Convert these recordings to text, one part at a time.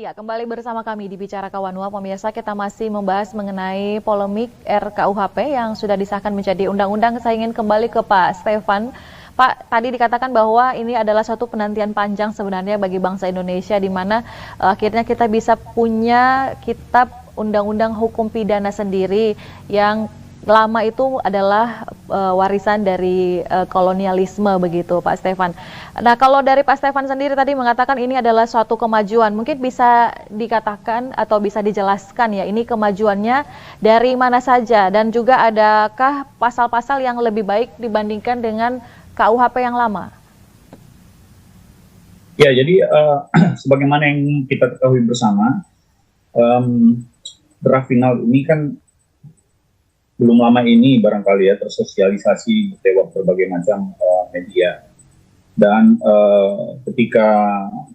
Ya, kembali bersama kami di Bicara Kawanua. Pemirsa, kita masih membahas mengenai polemik RKUHP yang sudah disahkan menjadi undang-undang. Saya ingin kembali ke Pak Stefan. Pak, tadi dikatakan bahwa ini adalah suatu penantian panjang sebenarnya bagi bangsa Indonesia, di mana akhirnya kita bisa punya kitab undang-undang hukum pidana sendiri yang lama itu adalah warisan dari kolonialisme begitu, Pak Stefan. Nah, kalau dari Pak Stefan sendiri tadi mengatakan ini adalah suatu kemajuan, mungkin bisa dikatakan atau bisa dijelaskan ya, ini kemajuannya dari mana saja dan juga adakah pasal-pasal yang lebih baik dibandingkan dengan KUHP yang lama? Ya, jadi sebagaimana yang kita ketahui bersama, draft final ini kan belum lama ini barangkali ya tersosialisasi lewat berbagai macam media. Dan ketika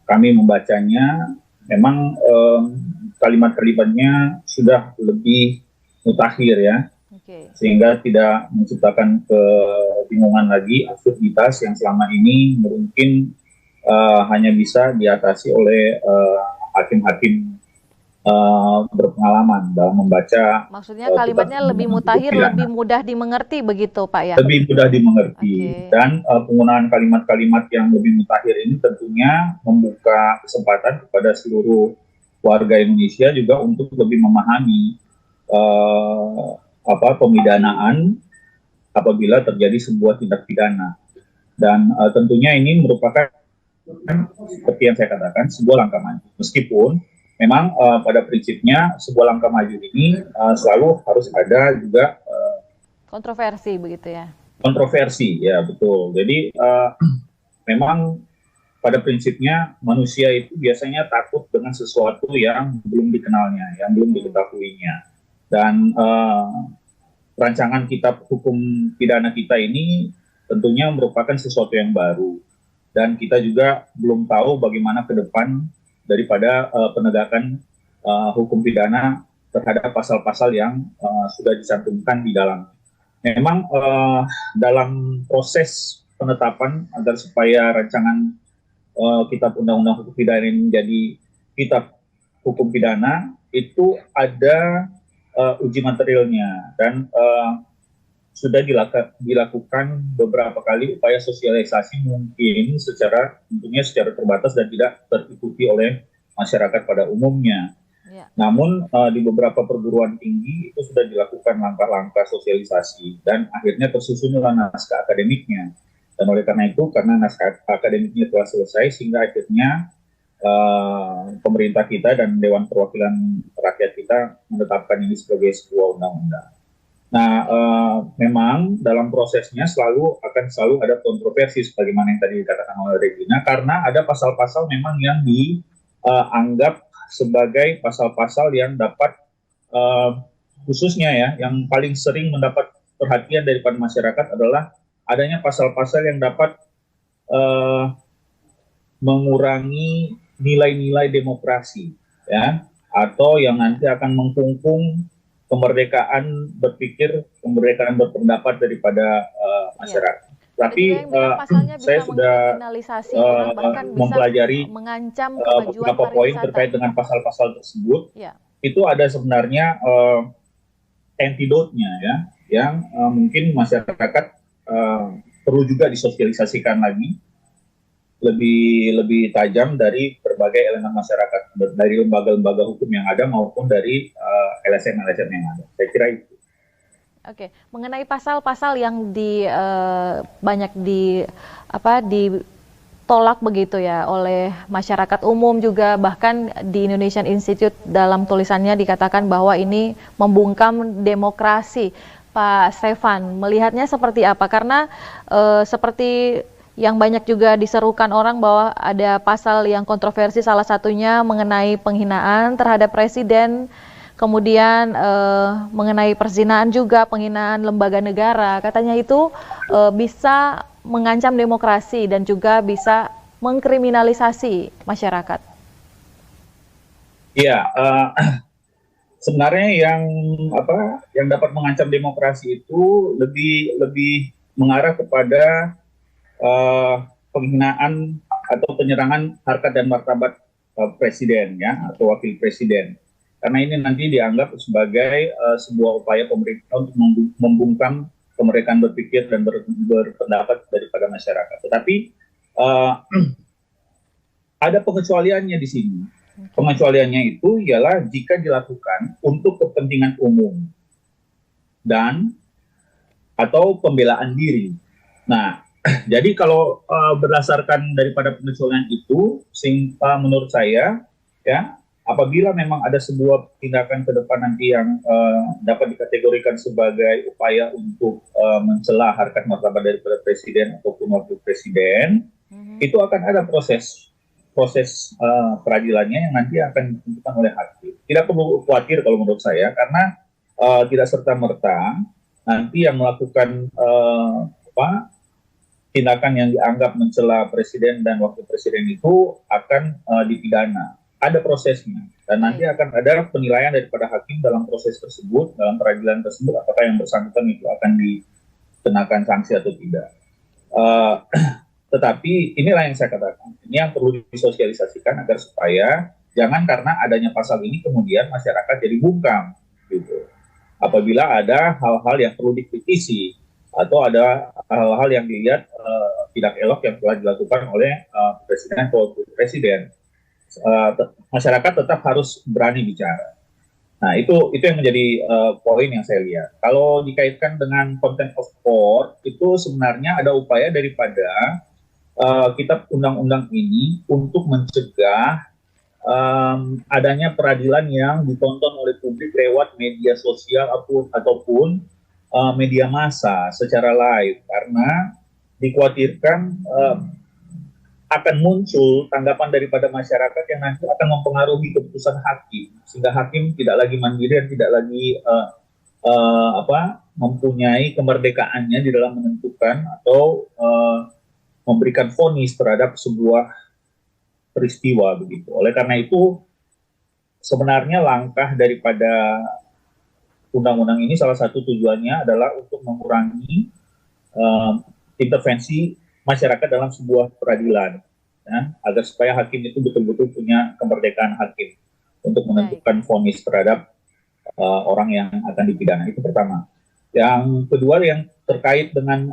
kami membacanya, memang kalimat-kalimatnya sudah lebih mutakhir ya, sehingga tidak menciptakan kebingungan lagi, absurditas yang selama ini mungkin hanya bisa diatasi oleh hakim-hakim berpengalaman dalam membaca. Maksudnya kalimatnya lebih mutakhir, lebih mudah dimengerti begitu Pak ya? Lebih mudah dimengerti. Dan penggunaan kalimat-kalimat yang lebih mutakhir ini tentunya membuka kesempatan kepada seluruh warga Indonesia juga untuk lebih memahami pemidanaan apabila terjadi sebuah tindak pidana. Dan tentunya ini merupakan, seperti yang saya katakan, sebuah langkah maju. Meskipun memang pada prinsipnya sebuah langkah maju ini selalu harus ada juga kontroversi begitu ya? Kontroversi, ya betul. Jadi memang pada prinsipnya manusia itu biasanya takut dengan sesuatu yang belum dikenalnya, yang belum diketahuinya. Dan rancangan kitab hukum pidana kita ini tentunya merupakan sesuatu yang baru. Dan kita juga belum tahu bagaimana ke depan daripada penegakan hukum pidana terhadap pasal-pasal yang sudah dicantumkan di dalam. Memang dalam proses penetapan agar supaya rancangan kitab undang-undang hukum pidana ini menjadi kitab hukum pidana, itu ada uji materialnya dan sudah dilakukan beberapa kali upaya sosialisasi, mungkin tentunya secara terbatas dan tidak terikuti oleh masyarakat pada umumnya. Ya. Namun di beberapa perguruan tinggi itu sudah dilakukan langkah-langkah sosialisasi dan akhirnya tersusunlah naskah akademiknya. Dan oleh karena itu, karena naskah akademiknya telah selesai, sehingga akhirnya pemerintah kita dan Dewan Perwakilan Rakyat kita menetapkan ini sebagai sebuah undang-undang. Nah, memang dalam prosesnya akan selalu ada kontroversi sebagaimana yang tadi dikatakan oleh Regina, karena ada pasal-pasal memang yang dianggap sebagai pasal-pasal yang dapat khususnya ya, yang paling sering mendapat perhatian daripada masyarakat adalah adanya pasal-pasal yang dapat mengurangi nilai-nilai demokrasi, ya, atau yang nanti akan mengkungkung kemerdekaan berpikir, kemerdekaan berpendapat daripada masyarakat. Ya. Tapi saya sudah mempelajari beberapa poin terkait dengan pasal-pasal tersebut. Ya. Itu ada sebenarnya antidotnya ya, yang mungkin masyarakat perlu juga disosialisasikan lagi lebih tajam dari berbagai elemen masyarakat, dari lembaga-lembaga hukum yang ada maupun dari LSM-LSM yang ada. Saya kira itu. Oke, mengenai pasal-pasal yang banyak ditolak begitu ya oleh masyarakat umum juga, bahkan di Indonesian Institute dalam tulisannya dikatakan bahwa ini membungkam demokrasi. Pak Stefan, melihatnya seperti apa? Karena seperti yang banyak juga diserukan orang bahwa ada pasal yang kontroversi, salah satunya mengenai penghinaan terhadap presiden, kemudian mengenai perzinaan juga, penghinaan lembaga negara. Katanya itu bisa mengancam demokrasi dan juga bisa mengkriminalisasi masyarakat. Iya, sebenarnya yang dapat mengancam demokrasi itu lebih mengarah kepada penghinaan atau penyerangan harkat dan martabat presiden ya atau wakil presiden. Karena ini nanti dianggap sebagai sebuah upaya pemerintah untuk membungkam kemerdekaan berpikir dan berpendapat daripada masyarakat. Tetapi ada pengecualiannya di sini. Pengecualiannya itu ialah jika dilakukan untuk kepentingan umum dan atau pembelaan diri. Nah, jadi kalau berdasarkan daripada pengecualian itu, menurut saya, ya, apabila memang ada sebuah tindakan ke depan nanti yang dapat dikategorikan sebagai upaya untuk mencela harkat martabat daripada presiden ataupun wakil presiden, itu akan ada proses peradilannya yang nanti akan ditentukan oleh hakim. Tidak perlu khawatir kalau menurut saya, karena tidak serta-merta nanti yang melakukan tindakan yang dianggap mencela presiden dan wakil presiden itu akan dipidana. Ada prosesnya, dan nanti akan ada penilaian daripada hakim dalam proses tersebut, dalam peradilan tersebut, apakah yang bersangkutan itu akan dikenakan sanksi atau tidak. Tetapi inilah yang saya katakan, ini yang perlu disosialisasikan agar supaya jangan karena adanya pasal ini kemudian masyarakat jadi bungkam, gitu. Apabila ada hal-hal yang perlu dikritisi atau ada hal-hal yang dilihat tidak elok yang telah dilakukan oleh presiden atau presiden, masyarakat tetap harus berani bicara. Nah, itu yang menjadi poin yang saya lihat. Kalau dikaitkan dengan contempt of court, itu sebenarnya ada upaya daripada kitab undang-undang ini untuk mencegah adanya peradilan yang ditonton oleh publik lewat media sosial ataupun media massa secara live, karena dikhawatirkan akan muncul tanggapan daripada masyarakat yang nanti akan mempengaruhi keputusan hakim, sehingga hakim tidak lagi mandiri dan tidak lagi mempunyai kemerdekaannya di dalam menentukan atau memberikan vonis terhadap sebuah peristiwa begitu. Oleh karena itu, sebenarnya langkah daripada undang-undang ini salah satu tujuannya adalah untuk mengurangi intervensi masyarakat dalam sebuah peradilan, ya, agar supaya hakim itu betul-betul punya kemerdekaan hakim untuk menentukan vonis terhadap orang yang akan dipidana. Itu pertama. Yang kedua yang terkait dengan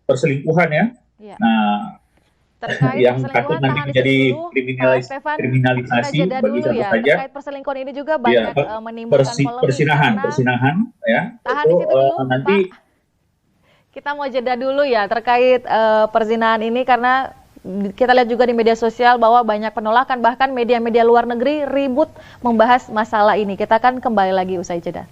perselingkuhan ya. Nah, terkait yang takut nanti menjadi kriminalisasi bagi siapa saja. Terkait perselingkuhan ini juga banyak menimbulkan polemik. Persinahan ya. Tahan di situ dulu, nanti Pak. Kita mau jeda dulu ya terkait perzinahan ini, karena kita lihat juga di media sosial bahwa banyak penolakan, bahkan media-media luar negeri ribut membahas masalah ini. Kita akan kembali lagi usai jeda.